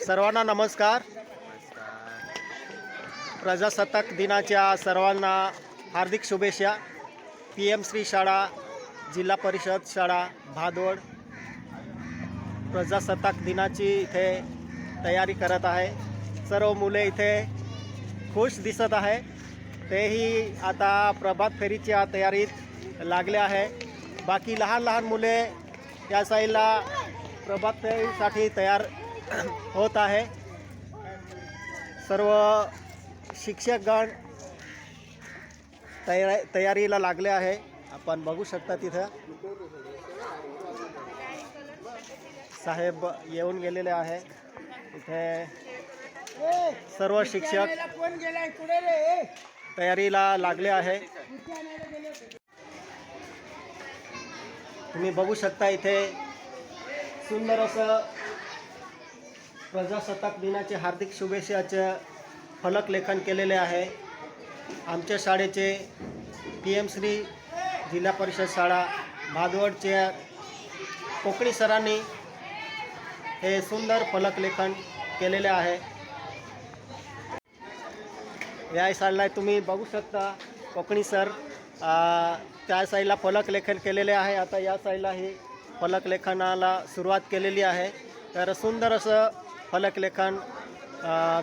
सर्वांना नमस्कार. प्रजासत्ताक दिनाच्या सर्वांना हार्दिक शुभेच्छा. PM श्री शाळा, जिल्हा परिषद शाळा भादोड प्रजासत्ताक दिनाची इथे तयारी करत आहे. सर्व मुले इथे खुश दिसत आहे. तेही आता प्रभात फेरीच्या तयारीत लागले आहे. बाकी लहान लहान मुले या साईडला प्रभात फेरीसाठी तयार होत आहे. सर्व शिक्षकगण तयारीला लागले आहे. आपण बघू शकता तिथं साहेब येऊन गेलेले आहे. इथे सर्व शिक्षक तयारीला लागले आहे. तुम्ही बघू शकता इथे सुंदर असं प्रजासत्ताक दिनाचे हार्दिक शुभेच्छाचे फलक लेखन केलेले आहे. आमच्या शाळेचे PM श्री जिल्हा परिषद शाळा भादवडच्या कोकणी सरांनी हे सुंदर फलक लेखन केलेले आहे. या साईडला तुम्ही बघू शकता कोकणी सर त्या साईडला फलक लेखन केलेले आहे. आता या साईडला ही फलक लेखनाला सुरुवात केलेली आहे. तर सुंदर असं फलक लेखन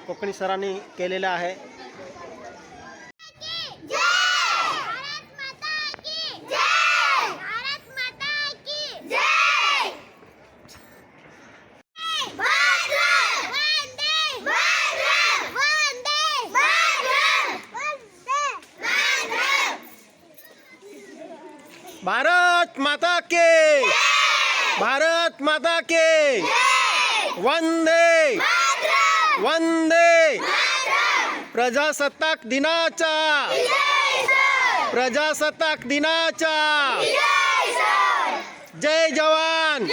कोकणी सरांनी केलेलं आहे. भारत माता के, भारत माता के, वंदे वंदे. प्रजासत्ताक दिनाचा, प्रजासत्ताक दिनाचा जय जवान,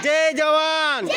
जय जवान.